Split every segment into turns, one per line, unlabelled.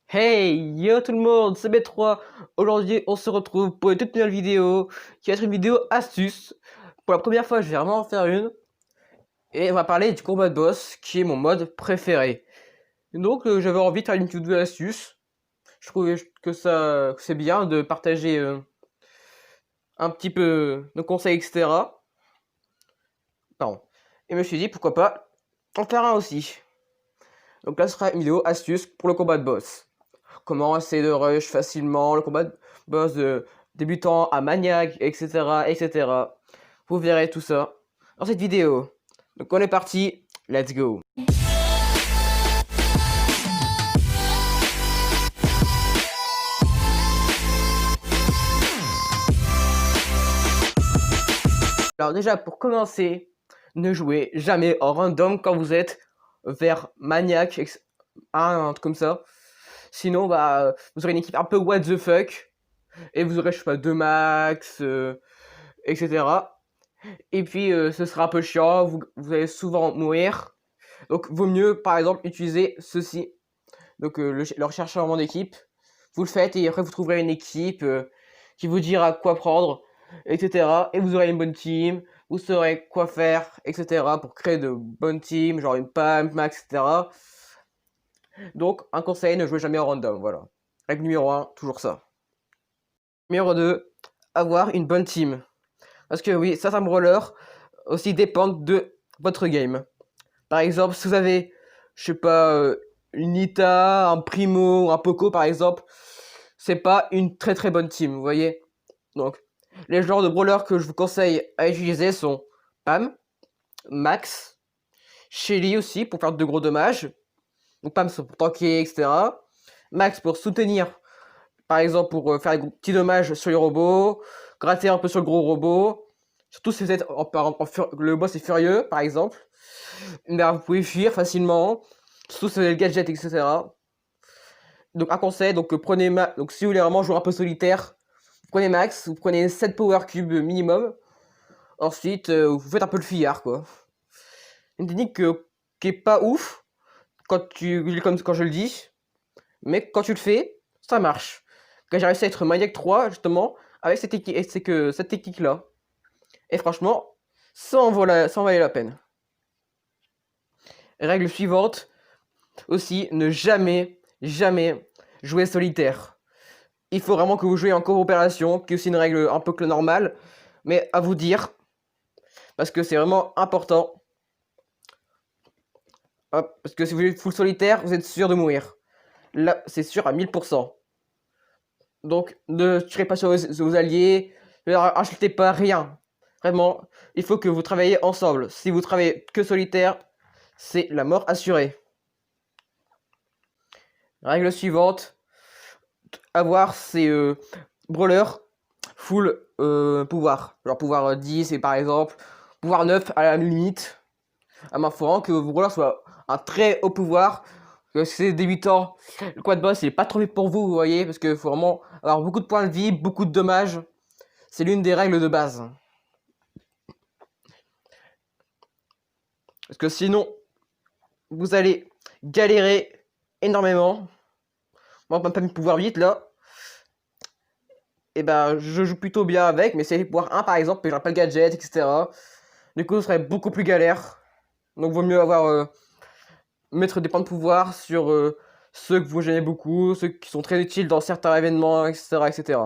Hey, yo tout le monde, c'est B3. Aujourd'hui, on se retrouve pour une toute nouvelle vidéo qui va être une vidéo astuce. Pour la première fois, je vais vraiment en faire une. Et on va parler du combat de boss, qui est mon mode préféré. Donc, j'avais envie de faire une vidéo astuce. Je trouvais que c'est bien de partager un petit peu nos conseils, etc. Pardon. Et je me suis dit, pourquoi pas en faire un aussi. Donc là, ce sera une vidéo astuce pour le combat de boss. Comment essayer de rush facilement le combat de boss de débutant à maniaque, etc., etc. Vous verrez tout ça dans cette vidéo. Donc on est parti, let's go. Alors déjà, pour commencer, ne jouez jamais en random quand vous êtes vers maniaque, un truc comme ça. Sinon, bah, vous aurez une équipe un peu what the fuck, et vous aurez, je sais pas, 2 max, etc. Et puis, ce sera un peu chiant, vous allez souvent mourir. Donc, vaut mieux, par exemple, utiliser ceci. Donc, le recherchement d'équipe. Vous le faites et après, vous trouverez une équipe qui vous dira quoi prendre, etc. Et vous aurez une bonne team. Vous saurez quoi faire, etc. pour créer de bonnes teams, genre une PAM, max, etc. Donc, un conseil, ne jouez jamais en random. Voilà. Règle numéro 1, toujours ça. Numéro 2, avoir une bonne team. Parce que oui, certains brawlers aussi dépendent de votre game. Par exemple, si vous avez, je sais pas, une Nita, un Primo, un Poco par exemple, c'est pas une très très bonne team, vous voyez. Donc, les genres de brawlers que je vous conseille à utiliser sont Pam, Max, Shelly aussi pour faire de gros dommages. Donc Pam c'est pour tanker, etc. Max pour soutenir, par exemple pour faire des petits dommages sur les robots, gratter un peu sur le gros robot. Surtout si vous êtes le boss est furieux, par exemple. Là, vous pouvez fuir facilement, surtout si vous avez le gadget, etc. Donc un conseil, donc prenez donc si vous voulez vraiment jouer un peu solitaire, vous prenez max, vous prenez 7 power cubes minimum. Ensuite, vous faites un peu le fillard, quoi. Une technique qui est pas ouf comme quand je le dis, mais quand tu le fais, ça marche. Quand j'ai réussi à être maniaque 3, justement, avec cette technique-là. Et franchement, ça en valait la peine. Règle suivante, aussi, ne jamais, jamais jouer solitaire. Il faut vraiment que vous jouiez en coopération, qui est aussi une règle un peu que normale, mais à vous dire, parce que c'est vraiment important. Hop, parce que si vous êtes full solitaire, vous êtes sûr de mourir. Là, c'est sûr à 1000%. Donc, ne tirez pas sur vos alliés, ne leur achetez pas rien. Vraiment, il faut que vous travaillez ensemble. Si vous travaillez que solitaire, c'est la mort assurée. Règle suivante, avoir ces brawlers full pouvoir. Genre pouvoir 10 et par exemple pouvoir 9 à la limite. À ma foi, que vos brawlers soient un très haut pouvoir. Que si c'est débutant, le quad boss il est pas trop fait pour vous, vous voyez, parce qu'il faut vraiment avoir beaucoup de points de vie, beaucoup de dommages. C'est l'une des règles de base. Parce que sinon, vous allez galérer énormément. Moi, pas de pouvoir 8 là. Et ben, je joue plutôt bien avec, mais c'est pouvoir 1 par exemple, et j'ai pas le gadget, etc. Du coup, ce serait beaucoup plus galère. Donc, vaut mieux mettre des points de pouvoir sur ceux que vous gênez beaucoup, ceux qui sont très utiles dans certains événements, etc., etc.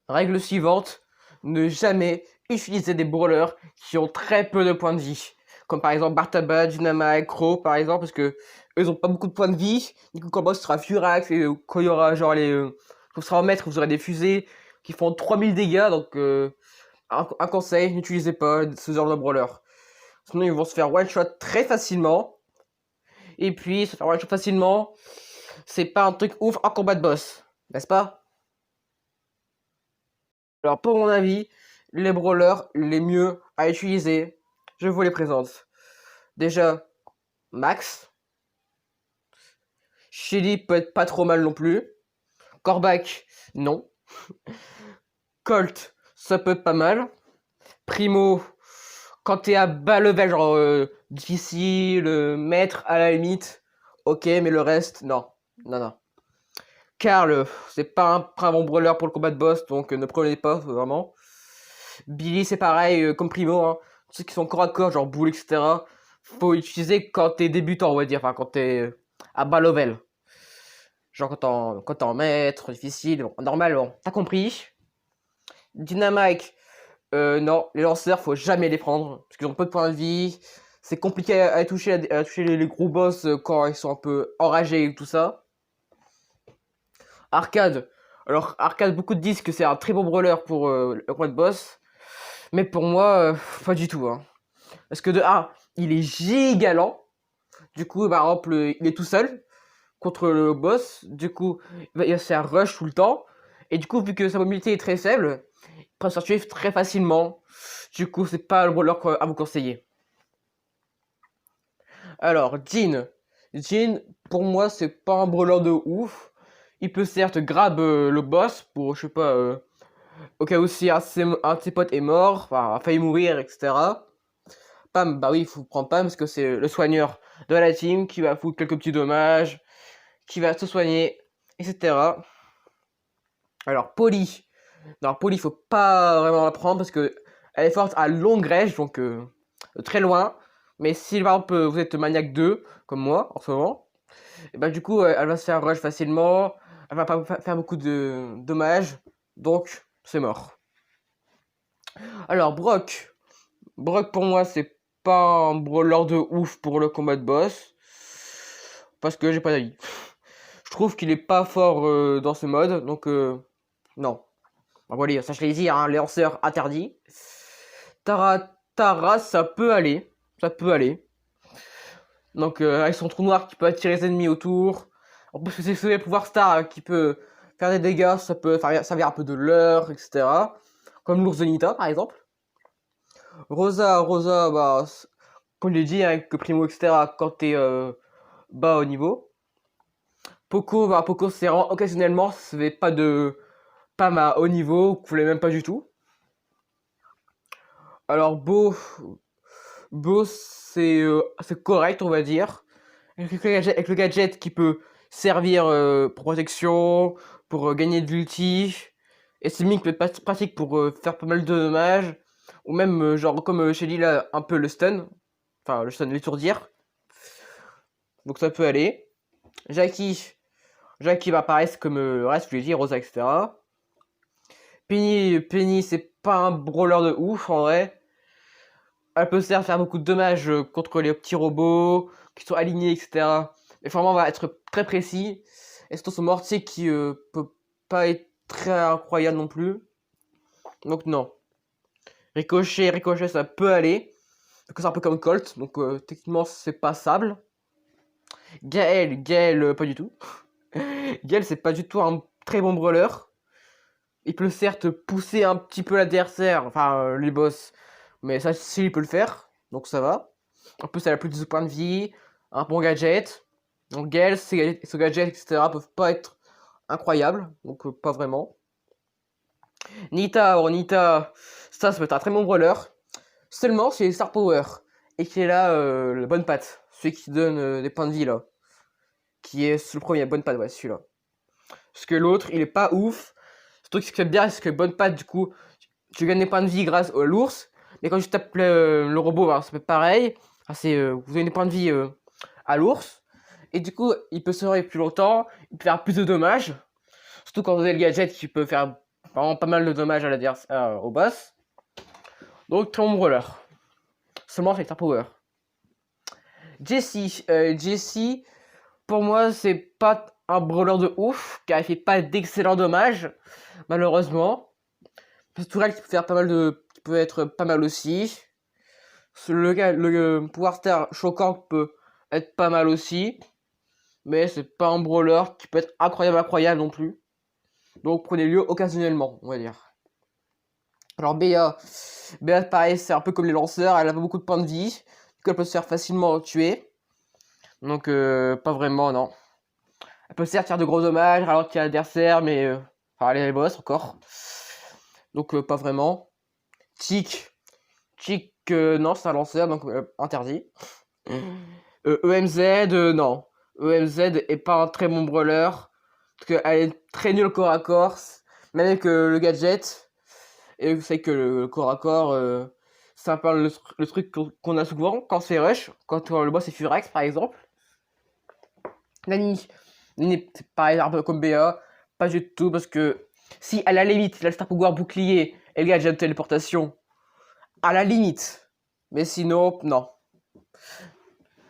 Règle suivante, ne jamais utiliser des brawlers qui ont très peu de points de vie. Comme par exemple Bartaba, Dynamite, Crow par exemple, parce que eux ils ont pas beaucoup de points de vie. Du coup, quand le boss sera Furax, et quand il y aura genre vous serez en maître, vous aurez des fusées qui font 3000 dégâts. Donc, un conseil, n'utilisez pas ce genre de brawler. Sinon, ils vont se faire one shot très facilement. Et puis, se faire one shot facilement, c'est pas un truc ouf en combat de boss, n'est-ce pas? Alors, pour mon avis, les brawlers les mieux à utiliser, je vous les présente. Déjà, Max. Shelly peut être pas trop mal non plus. Corbac, non. Colt, ça peut être pas mal. Primo, quand t'es à bas level, genre difficile, maître à la limite, ok, mais le reste, non. Non, non. Karl, c'est pas un bon brawler pour le combat de boss, donc ne prenez pas, vraiment. Billy, c'est pareil, comme Primo, hein. Ceux qui sont corps à corps, genre boule, etc. Faut utiliser quand t'es débutant, on va dire, enfin quand t'es à bas level. Genre quand t'es en maître, difficile, bon, normal, bon, t'as compris. Dynamite, non, les lanceurs, faut jamais les prendre, parce qu'ils ont peu de points de vie. C'est compliqué à toucher, les gros boss quand ils sont un peu enragés et tout ça. Arcade, alors Arcade, beaucoup de disent que c'est un très bon brawler pour le combat de boss. Mais pour moi, pas du tout, hein. Parce que de A, il est giga lent. Du coup, par exemple, il est tout seul contre le boss. Du coup, il va faire rush tout le temps. Et du coup, vu que sa mobilité est très faible, il peut se faire tuer très facilement. Du coup, c'est pas le brawler à vous conseiller. Alors, Jhin. Jhin, pour moi, c'est pas un brawler de ouf. Il peut certes grab le boss pour, je sais pas, au cas où si un de ses potes est mort, enfin, a failli mourir, etc. Pam, bah oui, il faut prendre Pam parce que c'est le soigneur de la team qui va foutre quelques petits dommages, qui va se soigner, etc. Alors, Polly. Non, Polly, faut pas vraiment la prendre parce que elle est forte à longue range, donc très loin. Mais si par exemple vous êtes maniaque 2, comme moi en ce moment, et bah du coup elle va se faire rush facilement, elle va pas faire beaucoup de dommages, donc c'est mort. Alors Brock. Brock pour moi c'est pas un brawler de ouf pour le combat de boss. Parce que j'ai pas d'avis. Je trouve qu'il est pas fort dans ce mode, donc non. Bon, voilà, ça je l'ai dit, hein, les lanceurs interdits. Tara, ça peut aller. Ça peut aller. Donc avec son trou noir qui peut attirer les ennemis autour. En plus c'est le pouvoir star qui peut faire des dégâts, ça peut servir un peu de leurre, etc. Comme l'ours de Nita par exemple. Rosa, bah, comme je l'ai dit, avec Primo, etc., quand t'es bas au niveau. Poco, c'est occasionnellement, c'est pas de Pam à haut niveau, vous voulez même pas du tout. Alors, Beau c'est correct, on va dire. Avec le gadget qui peut servir pour protection, pour gagner de l'ulti. Et c'est qui peut être pratique pour faire pas mal de dommages. Ou même, genre, comme Shelly là, un peu le stun. Enfin, le stun, l'étourdir. Donc ça peut aller. Jackie va apparaître comme le reste, je l'ai dit, Rosa, etc. Penny, c'est pas un brawler de ouf en vrai. Elle peut certes faire beaucoup de dommages contre les petits robots qui sont alignés, etc. Mais vraiment, on va être très précis. Et c'est son mortier qui peut pas être très incroyable non plus. Donc non. Ricochet, ça peut aller. C'est un peu comme Colt, donc techniquement c'est passable. Gaël, pas du tout. Gaël, c'est pas du tout un très bon brawler. Il peut certes pousser un petit peu l'adversaire, enfin les boss, mais ça, si, il peut le faire, donc ça va. En plus, elle a plus de points de vie, un bon gadget. Donc Gale, ce gadget, etc., peuvent pas être incroyables, donc pas vraiment. Nita, ça peut être un très bon brawler. Seulement, c'est Star Power, et qui est là, la bonne patte, celui qui donne des points de vie, là. Qui est le premier, bonne patte, ouais, celui-là. Parce que l'autre, il est pas ouf. Surtout que ce qui est bien, c'est que bonne patte, du coup, tu gagnes des points de vie grâce à l'ours. Mais quand tu tapes le robot, bah, ça fait pareil. Enfin, vous avez des points de vie à l'ours. Et du coup, il peut se survivre plus longtemps. Il peut faire plus de dommages. Surtout quand vous avez le gadget qui peut faire vraiment pas mal de dommages à l'adversaire, au boss. Donc, très bon brawler. Seulement, c'est Star Power. Jessie, pour moi, c'est pas un brawler de ouf. Car il fait pas d'excellents dommages. Malheureusement. C'est Tourelle qui peut faire qui peut être pas mal aussi. Le pouvoir star choquant peut être pas mal aussi. Mais c'est pas un brawler qui peut être incroyable non plus. Donc prenez-le occasionnellement, on va dire. Alors Béa pareil, c'est un peu comme les lanceurs, elle a pas beaucoup de points de vie. Du coup elle peut se faire facilement tuer. Donc pas vraiment, non. Elle peut certes faire de gros dommages, ralentir l'adversaire, mais enfin les boss encore. Donc pas vraiment. Chic, non, c'est un lanceur, donc interdit. EMZ, non. EMZ est pas un très bon brawler, parce qu'elle est très nulle corps à corps, même avec le gadget. Et vous savez que le corps à corps, c'est un peu le truc qu'on a souvent quand c'est rush, quand le boss est Furax par exemple. Nani, Nani c'est pareil, un peu comme BA, pas du tout, parce que si à la limite, il a le star pouvoir bouclier et le gadget de téléportation, à la limite. Mais sinon, non.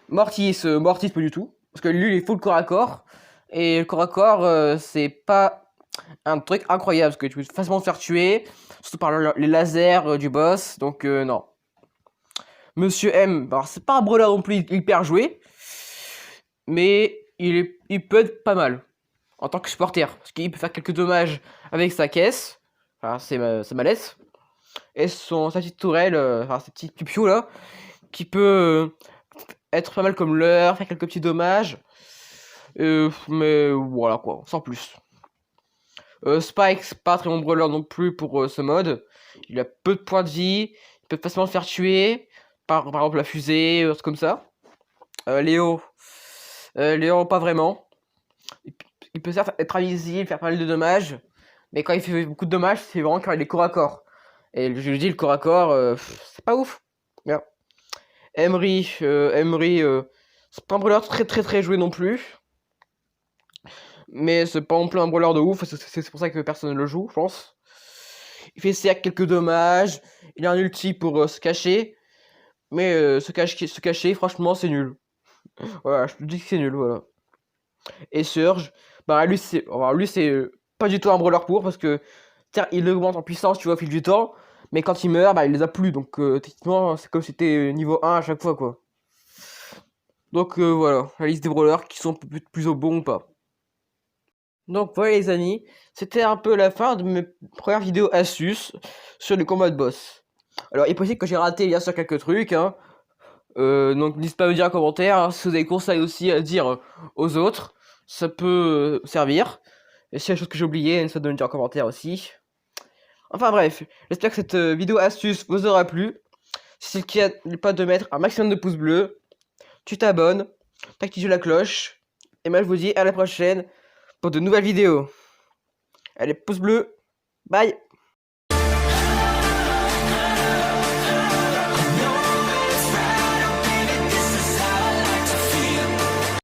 Mortis, Mortis pas du tout, parce que lui il est full corps à corps, et le corps à corps, c'est pas un truc incroyable, parce que tu peux facilement te faire tuer, surtout par les lasers du boss, donc non. Monsieur M, alors c'est pas un brawler non plus hyper joué, mais il peut être pas mal en tant que supporter, parce qu'il peut faire quelques dommages avec sa caisse, enfin sa mallette, et sa petite tourelle, enfin sa petite pupio là, qui peut être pas mal comme leurre, faire quelques petits dommages, mais voilà quoi, sans plus. Spike, c'est pas très bon brawler non plus pour ce mode, il a peu de points de vie, il peut facilement se faire tuer, par exemple la fusée, trucs comme ça. Léo, Léo pas vraiment. Il peut certes être invisible, faire pas mal de dommages, mais quand il fait beaucoup de dommages, c'est vraiment quand il est corps à corps. Et je le dis, le corps à corps, c'est pas ouf. Bien. Emery, c'est pas un brawler très joué non plus. Mais c'est pas non plus un brawler de ouf, c'est pour ça que personne ne le joue, je pense. Il fait certes quelques dommages, il a un ulti pour se cacher, mais se cacher, franchement, c'est nul. Voilà, je te dis que c'est nul, voilà. Et Surge, bah lui c'est pas du tout un brawler pour, parce que il augmente en puissance, tu vois, au fil du temps, mais quand il meurt, bah il les a plus, donc techniquement c'est comme si c'était niveau 1 à chaque fois, quoi. Donc voilà, la liste des brawlers qui sont plus au bon ou pas. Donc voilà les amis, c'était un peu la fin de mes premières vidéos astuces sur les combats de boss. Alors il est possible que j'ai raté bien sûr quelques trucs, hein. Donc n'hésitez pas à me dire en commentaire, hein, si vous avez des conseils aussi à dire aux autres, ça peut servir. Et s'il y a des choses que j'ai oubliées, n'hésitez pas à me dire en commentaire aussi. Enfin bref, j'espère que cette vidéo astuce vous aura plu. Si c'est le cas, n'oublie pas de mettre un maximum de pouces bleus, tu t'abonnes, t'actives la cloche, et moi je vous dis à la prochaine pour de nouvelles vidéos. Allez, pouce bleu, bye!